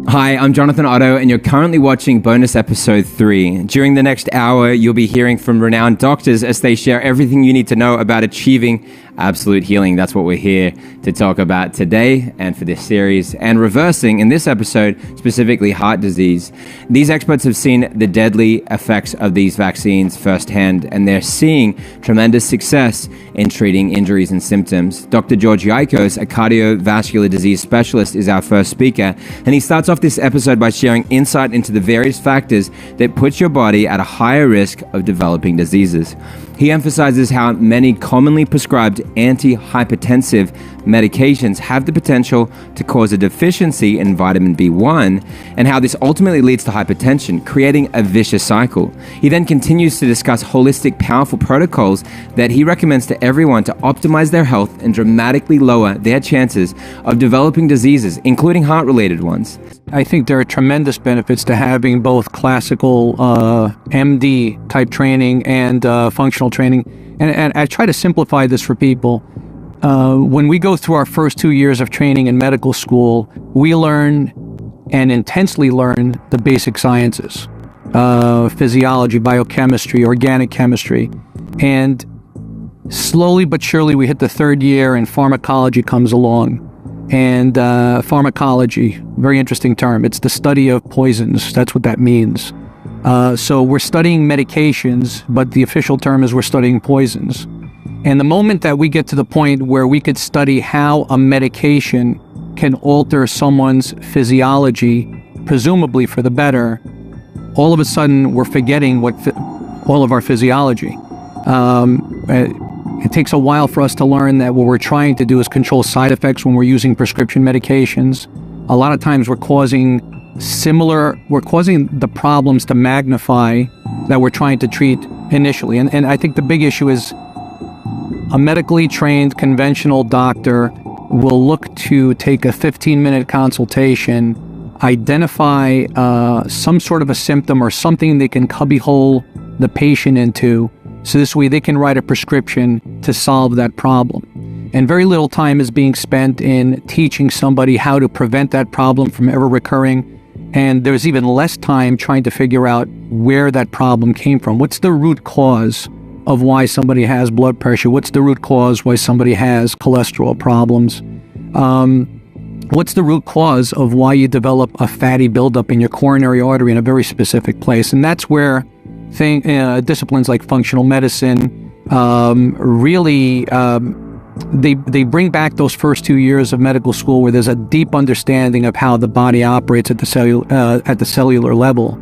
Hi, I'm Jonathan Otto, and you're currently watching bonus episode 3. During the next hour, you'll be hearing from renowned doctors as they share everything you need to know about achieving absolute healing. That's what we're here to talk about today and for this series, and reversing, in this episode, specifically heart disease. These experts have seen the deadly effects of these vaccines firsthand, and they're seeing tremendous success in treating injuries and symptoms. Dr. George Yaikos, a cardiovascular disease specialist, is our first speaker, and he starts off this episode by sharing insight into the various factors that put your body at a higher risk of developing diseases. He emphasizes how many commonly prescribed antihypertensive medications have the potential to cause a deficiency in vitamin B1, and how this ultimately leads to hypertension, creating a vicious cycle. He then continues to discuss holistic, powerful protocols that he recommends to everyone to optimize their health and dramatically lower their chances of developing diseases, including heart-related ones. I think there are tremendous benefits to having both classical MD type training and functional training. And I try to simplify this for people. When we go through our first 2 years of training in medical school, we learn and intensely learn the basic sciences, physiology, biochemistry, organic chemistry. And slowly but surely we hit the third year and pharmacology comes along. And pharmacology, very interesting term. It's the study of poisons. That's what that means. So we're studying medications, but the official term is we're studying poisons. And the moment that we get to the point where we could study how a medication can alter someone's physiology, presumably for the better, all of a sudden we're forgetting all of our physiology. It takes a while for us to learn that what we're trying to do is control side effects when we're using prescription medications. A lot of times we're causing the problems to magnify that we're trying to treat initially. And I think the big issue is a medically trained conventional doctor will look to take a 15-minute consultation, identify some sort of a symptom or something they can cubbyhole the patient into, so this way they can write a prescription to solve that problem. And very little time is being spent in teaching somebody how to prevent that problem from ever recurring. And there's even less time trying to figure out where that problem came from. What's the root cause of why somebody has blood pressure? What's the root cause why somebody has cholesterol problems? What's the root cause of why you develop a fatty buildup in your coronary artery in a very specific place? And that's where disciplines like functional medicine really they bring back those first 2 years of medical school where there's a deep understanding of how the body operates at the cellular level,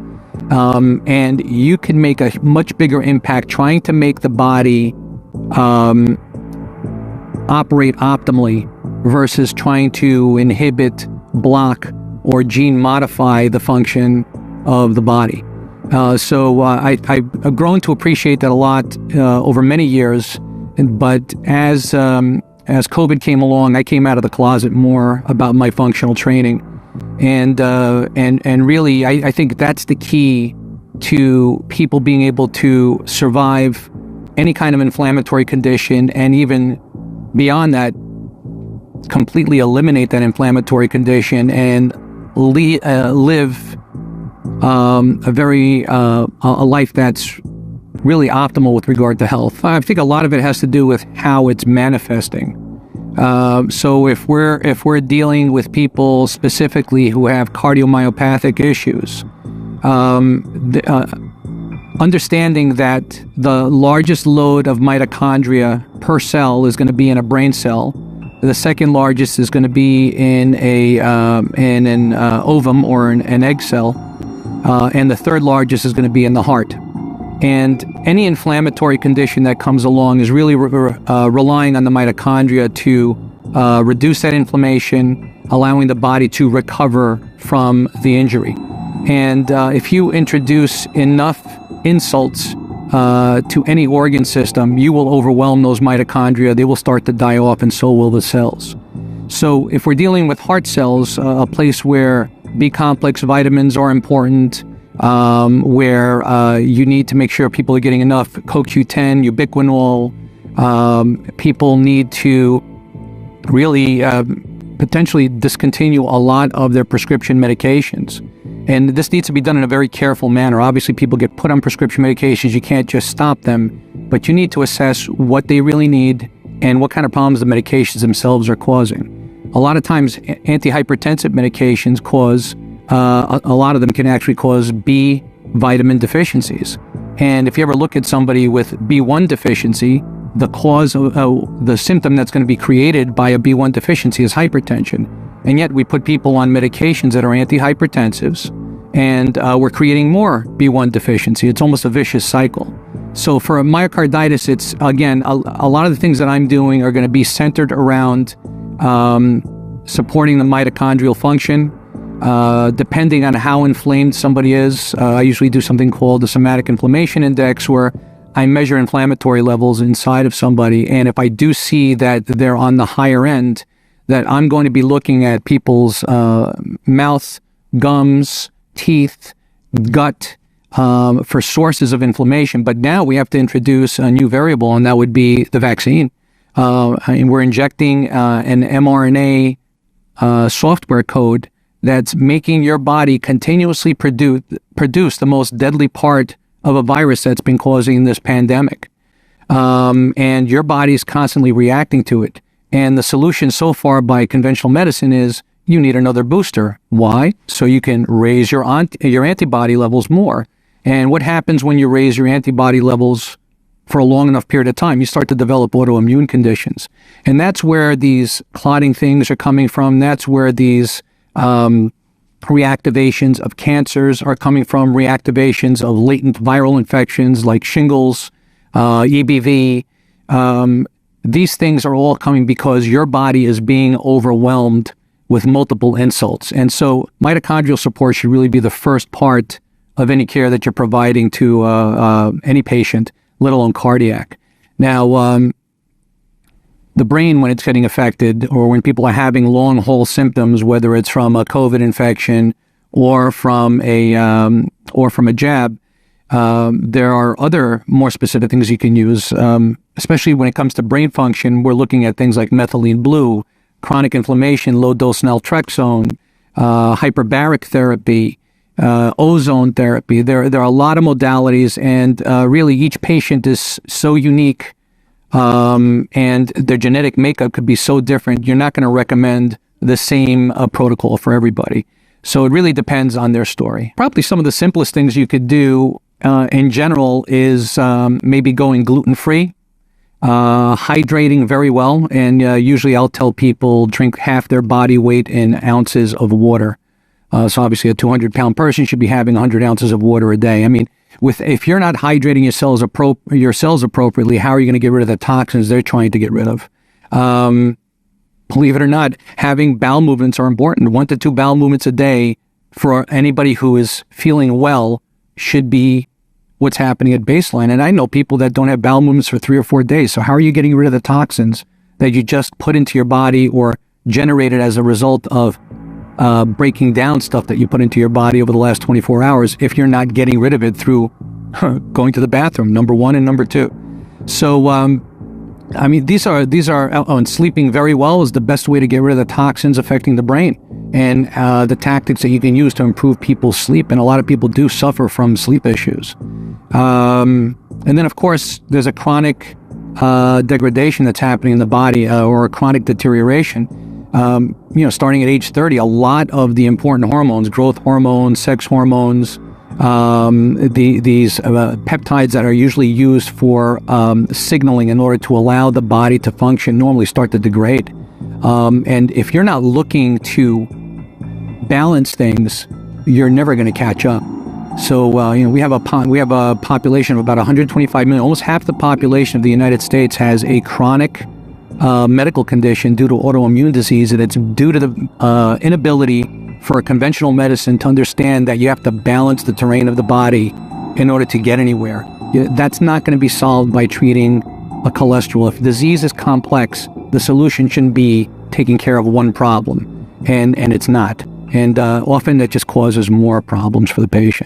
and you can make a much bigger impact trying to make the body operate optimally versus trying to inhibit, block, or gene modify the function of the body. So I've grown to appreciate that a lot over many years. But as COVID came along, I came out of the closet more about my functional training, and really I think that's the key to people being able to survive any kind of inflammatory condition, and even beyond that, completely eliminate that inflammatory condition and live a life that's really optimal with regard to health. I think a lot of it has to do with how it's manifesting. So if we're dealing with people specifically who have cardiomyopathic issues, understanding that the largest load of mitochondria per cell is going to be in a brain cell, the second largest is going to be in an ovum or an egg cell, and the third largest is going to be in the heart. And any inflammatory condition that comes along is really relying on the mitochondria to reduce that inflammation, allowing the body to recover from the injury. And if you introduce enough insults to any organ system, you will overwhelm those mitochondria. They will start to die off, and so will the cells. So if we're dealing with heart cells, a place where B-complex vitamins are important, where you need to make sure people are getting enough CoQ10, ubiquinol. People need to really potentially discontinue a lot of their prescription medications. And this needs to be done in a very careful manner. Obviously, people get put on prescription medications. You can't just stop them, but you need to assess what they really need and what kind of problems the medications themselves are causing. A lot of times, antihypertensive medications cause, a lot of them can actually cause B vitamin deficiencies. And if you ever look at somebody with B1 deficiency, the cause of the symptom that's going to be created by a B1 deficiency is hypertension. And yet we put people on medications that are antihypertensives, and we're creating more B1 deficiency. It's almost a vicious cycle. So for myocarditis, it's, again, a lot of the things that I'm doing are going to be centered around supporting the mitochondrial function, depending on how inflamed somebody is. I usually do something called the somatic inflammation index, where I measure inflammatory levels inside of somebody. And if I do see that they're on the higher end, that I'm going to be looking at people's mouth, gums, teeth, gut, for sources of inflammation. But now we have to introduce a new variable, and that would be the vaccine. And we're injecting an mRNA software code that's making your body continuously produce the most deadly part of a virus that's been causing this pandemic. And your body's constantly reacting to it. And the solution so far by conventional medicine is you need another booster. Why? So you can raise your antibody levels more. And what happens when you raise your antibody levels for a long enough period of time? You start to develop autoimmune conditions. And that's where these clotting things are coming from. That's where these reactivations of cancers are coming from, reactivations of latent viral infections like shingles, EBV. These things are all coming because your body is being overwhelmed with multiple insults. And so mitochondrial support should really be the first part of any care that you're providing to any patient, let alone cardiac. Now, the brain, when it's getting affected, or when people are having long haul symptoms, whether it's from a COVID infection or from a jab, there are other more specific things you can use, especially when it comes to brain function. We're looking at things like methylene blue, chronic inflammation, low dose naltrexone, hyperbaric therapy, ozone therapy. There are a lot of modalities, and really each patient is so unique. And their genetic makeup could be so different. You're not going to recommend the same protocol for everybody. So it really depends on their story. Probably some of the simplest things you could do in general is maybe going gluten-free, hydrating very well. And usually I'll tell people drink half their body weight in ounces of water. So obviously a 200-pound person should be having 100 ounces of water a day. I mean, if you're not hydrating your cells appropriately, how are you going to get rid of the toxins they're trying to get rid of? Believe it or not, having bowel movements are important. 1 to 2 bowel movements a day for anybody who is feeling well should be what's happening at baseline. And I know people that don't have bowel movements for 3 or 4 days. So how are you getting rid of the toxins that you just put into your body or generated as a result of breaking down stuff that you put into your body over the last 24 hours if you're not getting rid of it through going to the bathroom, number 1 and number 2. So, I mean, these are, and sleeping very well is the best way to get rid of the toxins affecting the brain, and the tactics that you can use to improve people's sleep. And a lot of people do suffer from sleep issues. And then, of course, there's a chronic degradation that's happening in the body, or a chronic deterioration. Starting at age 30, a lot of the important hormones, growth hormones, sex hormones, these peptides that are usually used for signaling in order to allow the body to function normally start to degrade. And if you're not looking to balance things, you're never going to catch up. So, we have a population of about 125 million. Almost half the population of the United States has a chronic medical condition due to autoimmune disease, and it's due to the inability for a conventional medicine to understand that you have to balance the terrain of the body in order to get anywhere. That's not going to be solved by treating a cholesterol. If disease is complex, the solution shouldn't be taking care of one problem, and it's not. And often it just causes more problems for the patient.